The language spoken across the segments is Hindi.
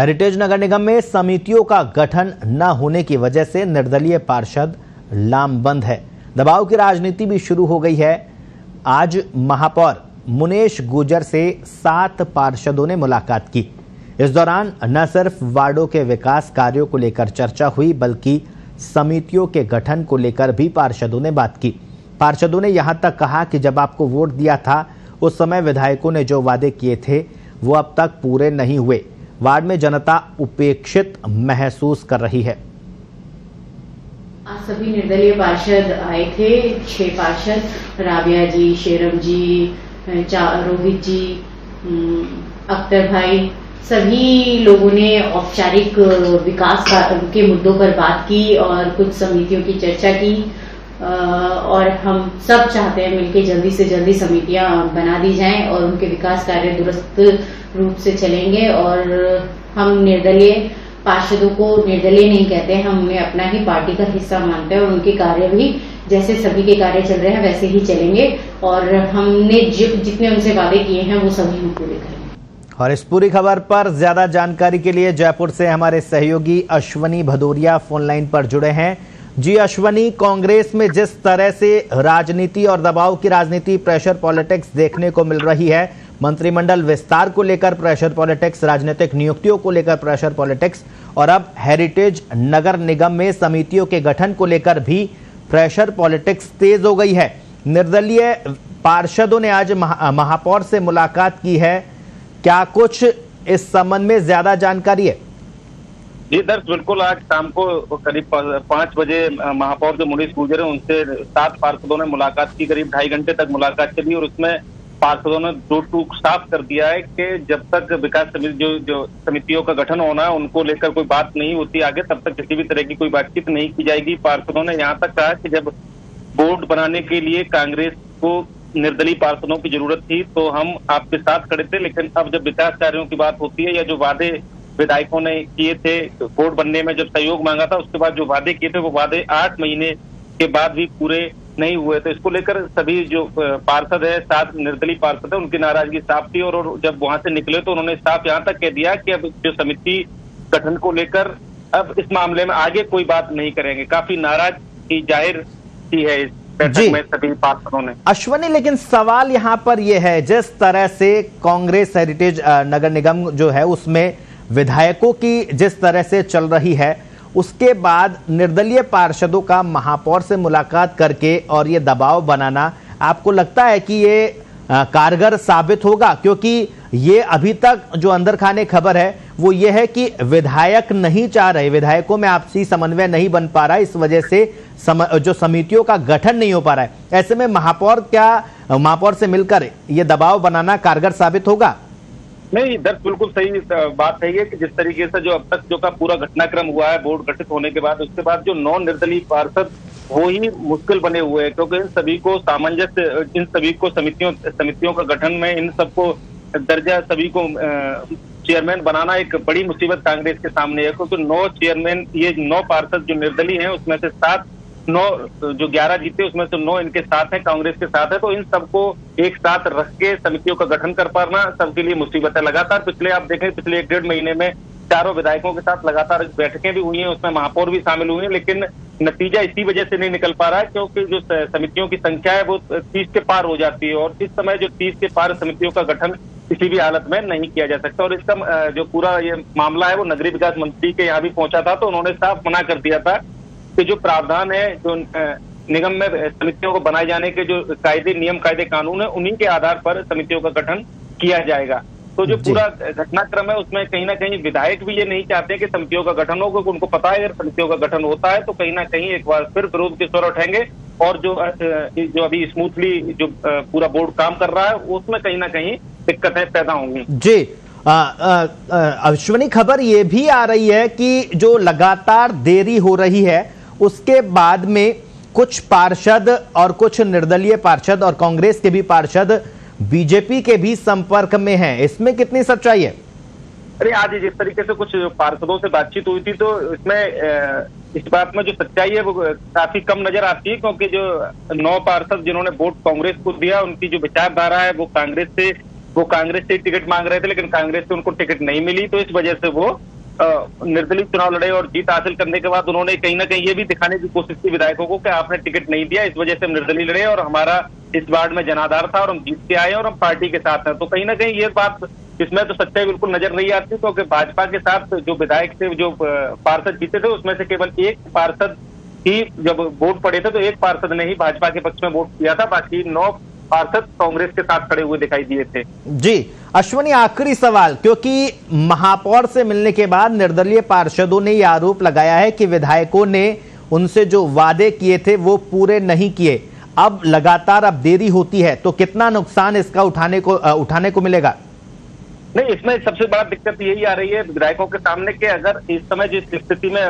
हेरिटेज नगर निगम में समितियों का गठन न होने की वजह से निर्दलीय पार्षद लामबंद है। दबाव की राजनीति भी शुरू हो गई है। आज महापौर मुनेश गुर्जर से 7 पार्षदों ने मुलाकात की। इस दौरान न सिर्फ वार्डों के विकास कार्यों को लेकर चर्चा हुई, बल्कि समितियों के गठन को लेकर भी पार्षदों ने बात की। पार्षदों ने यहां तक कहा कि जब आपको वोट दिया था उस समय विधायकों ने जो वादे किए थे वो अब तक पूरे नहीं हुए। वार्ड में जनता उपेक्षित महसूस कर रही है। आज सभी निर्दलीय पार्षद आए थे। 6 पार्षद, राबिया जी, शेरम जी, रोहित जी, अख्तर भाई, सभी लोगों ने औपचारिक विकास के मुद्दों पर बात की और कुछ समितियों की चर्चा की। और हम सब चाहते हैं मिलकर जल्दी से जल्दी समितियां बना दी जाएं और उनके विकास कार्य दुरुस्त रूप से चलेंगे। और हम निर्दलीय पार्षदों को निर्दलीय नहीं कहते हैं, हम उन्हें अपना ही पार्टी का हिस्सा मानते हैं और उनके कार्य भी जैसे सभी के कार्य चल रहे हैं वैसे ही चलेंगे। और हमने जितने उनसे वादे किए हैं वो सभी हम पूरे करेंगे। और इस पूरी खबर पर ज्यादा जानकारी के लिए जयपुर से हमारे सहयोगी अश्वनी भदौरिया फोन लाइन पर जुड़े हैं। जी अश्वनी, कांग्रेस में जिस तरह से राजनीति और दबाव की राजनीति, प्रेशर पॉलिटिक्स देखने को मिल रही है, मंत्रिमंडल विस्तार को लेकर प्रेशर पॉलिटिक्स, राजनीतिक नियुक्तियों को लेकर प्रेशर पॉलिटिक्स और अब हेरिटेज नगर निगम में समितियों के गठन को लेकर भी प्रेशर पॉलिटिक्स तेज हो गई है। निर्दलीय पार्षदों ने आज महापौर से मुलाकात की है। क्या कुछ इस संबंध में ज्यादा जानकारी है? जी दर्श, बिल्कुल। आज शाम को करीब 5 बजे महापौर जो मुनीश गुर्जर है उनसे 7 पार्षदों ने मुलाकात की। करीब 2.5 घंटे तक मुलाकात चली और उसमें पार्षदों ने दो टूक साफ कर दिया है कि जब तक विकास समिति जो समितियों का गठन होना है उनको लेकर कोई बात नहीं होती आगे, तब तक किसी भी तरह की कोई बातचीत नहीं की जाएगी। पार्षदों ने यहाँ तक कहा कि जब बोर्ड बनाने के लिए कांग्रेस को निर्दलीय पार्षदों की जरूरत थी तो हम आपके साथ खड़े थे, लेकिन अब जब विकास कार्यों की बात होती है या जो वादे विधायकों ने किए थे बोर्ड बनने में, जब सहयोग मांगा था उसके बाद जो वादे किए थे वो वादे 8 महीने के बाद भी पूरे नहीं हुए। तो इसको लेकर सभी जो पार्षद है, 7 निर्दलीय पार्षद है, उनकी नाराजगी साफ थी। और जब वहां से निकले तो उन्होंने साफ यहाँ तक कह दिया कि अब जो समिति गठन को लेकर अब इस मामले में आगे कोई बात नहीं करेंगे। काफी नाराजगी जाहिर की है इस बैठक में सभी पार्षदों ने। अश्वनी, लेकिन सवाल यहाँ पर यह है, जिस तरह से कांग्रेस हेरिटेज नगर निगम जो है उसमें विधायकों की जिस तरह से चल रही है, उसके बाद निर्दलीय पार्षदों का महापौर से मुलाकात करके और ये दबाव बनाना, आपको लगता है कि ये कारगर साबित होगा? क्योंकि ये अभी तक जो अंदर खाने खबर है वो ये है कि विधायक नहीं चाह रहे, विधायकों में आपसी समन्वय नहीं बन पा रहा है, इस वजह से जो समितियों का गठन नहीं हो पा रहा है। ऐसे में महापौर से मिलकर ये दबाव बनाना कारगर साबित होगा? नहीं दर्श, बिल्कुल सही बात है ये कि जिस तरीके से जो अब तक जो का पूरा घटनाक्रम हुआ है बोर्ड गठित होने के बाद, उसके बाद जो 9 निर्दलीय पार्षद वो ही मुश्किल बने हुए हैं, क्योंकि इन सभी को सामंजस्य, इन सभी को समितियों का गठन में इन सबको दर्जा, सभी को चेयरमैन बनाना एक बड़ी मुसीबत कांग्रेस के सामने है। क्योंकि 9 चेयरमैन, ये 9 पार्षद जो निर्दलीय हैं उसमें से 9 जो 11 जीते उसमें से 9 इनके साथ हैं, कांग्रेस के साथ है। तो इन सबको एक साथ रख के समितियों का गठन कर पाना सबके लिए मुसीबत है। लगातार पिछले 1-1.5 महीने में चारों विधायकों के साथ लगातार बैठकें भी हुई हैं, उसमें महापौर भी शामिल हुए हैं, लेकिन नतीजा इसी वजह से नहीं निकल पा रहा है क्योंकि जो समितियों की संख्या है वो 30 के पार हो जाती है और इस समय जो 30 के पार समितियों का गठन किसी भी हालत में नहीं किया जा सकता। और इसका जो पूरा ये मामला है वो नगरीय विकास मंत्री के यहाँ भी पहुंचा था, तो उन्होंने साफ मना कर दिया था कि जो प्रावधान है, जो निगम में समितियों को बनाए जाने के जो कायदे, नियम, कायदे, कानून है, उन्हीं के आधार पर समितियों का गठन किया जाएगा। तो जो पूरा घटनाक्रम है उसमें कहीं ना कहीं विधायक भी ये नहीं चाहते कि समितियों का गठन हो, क्योंकि उनको पता है अगर समितियों का गठन होता है तो कहीं ना कहीं एक बार फिर विरोध के स्वर उठेंगे और जो अभी स्मूथली जो पूरा बोर्ड काम कर रहा है उसमें कहीं ना कहीं दिक्कतें पैदा होंगी। जी अश्वनी, खबर ये भी आ रही है कि जो लगातार देरी हो रही है उसके बाद में कुछ पार्षद और कुछ निर्दलीय पार्षद और कांग्रेस के भी पार्षद बीजेपी के भी संपर्क में हैं, इसमें कितनी सच्चाई है? अरे आज जिस तरीके से कुछ पार्षदों से बातचीत हुई थी तो इसमें इस बात में जो सच्चाई है वो काफी कम नजर आती है, क्योंकि जो 9 पार्षद जिन्होंने वोट कांग्रेस को दिया उनकी जो विचारधारा है वो कांग्रेस से टिकट मांग रहे थे, लेकिन कांग्रेस से उनको टिकट नहीं मिली, तो इस वजह से वो निर्दलीय चुनाव लड़े और जीत हासिल करने के बाद उन्होंने कहीं ना कहीं ये भी दिखाने की कोशिश की विधायकों को कि आपने टिकट नहीं दिया, इस वजह से हम निर्दलीय लड़े और हमारा इस वार्ड में जनाधार था और हम जीत के आए और हम पार्टी के साथ हैं। तो कहीं ना कहीं ये बात, इसमें तो सच्चाई बिल्कुल नजर नहीं आती, क्योंकि भाजपा के साथ जो विधायक थे, जो पार्षद जीते थे, उसमें से केवल एक पार्षद ही जब वोट पड़े थे तो एक पार्षद ने ही भाजपा के पक्ष में वोट किया था, बाकी 9 पार्षद कांग्रेस के साथ खड़े हुए दिखाई दिए थे। जी अश्वनी, आखिरी सवाल, क्योंकि महापौर से मिलने के बाद निर्दलीय पार्षदों ने यह आरोप लगाया है कि विधायकों ने उनसे जो वादे किए थे वो पूरे नहीं किए, अब लगातार अब देरी होती है, तो कितना नुकसान इसका उठाने को मिलेगा? नहीं, इसमें सबसे बड़ा दिक्कत यही आ रही है विधायकों के सामने कि अगर इस समय जिस स्थिति में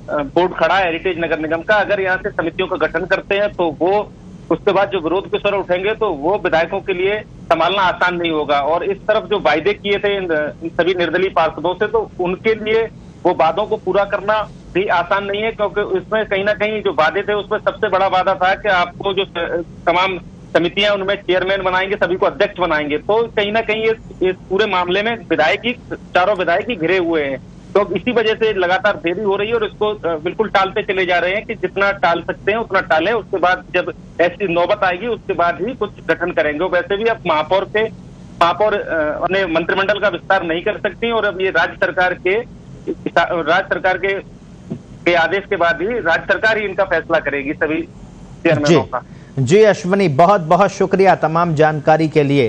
बोर्ड खड़ा है हेरिटेज नगर निगम का, अगर यहाँ से समितियों का गठन करते हैं तो वो उसके बाद जो विरोध के स्वर उठेंगे तो वो विधायकों के लिए संभालना आसान नहीं होगा। और इस तरफ जो वायदे किए थे इन सभी निर्दलीय पार्षदों से, तो उनके लिए वो वादों को पूरा करना भी आसान नहीं है, क्योंकि उसमें कहीं ना कहीं जो वादे थे उसमें सबसे बड़ा वादा था कि आपको जो तमाम समितियां उनमें चेयरमैन बनाएंगे, सभी को अध्यक्ष बनाएंगे। तो कहीं ना कहीं इस पूरे मामले में विधायक ही, चारों विधायक ही घिरे हुए हैं, तो इसी वजह से लगातार देरी हो रही है और इसको बिल्कुल टालते चले जा रहे हैं कि जितना टाल सकते हैं उतना टालें, उसके बाद जब ऐसी नौबत आएगी उसके बाद ही कुछ गठन करेंगे। वैसे भी अब महापौर अपने मंत्रिमंडल का विस्तार नहीं कर सकती और अब ये राज्य सरकार के आदेश के बाद ही राज्य सरकार ही इनका फैसला करेगी सभी चेयरमैनों का। जी अश्वनी, बहुत बहुत शुक्रिया तमाम जानकारी के लिए।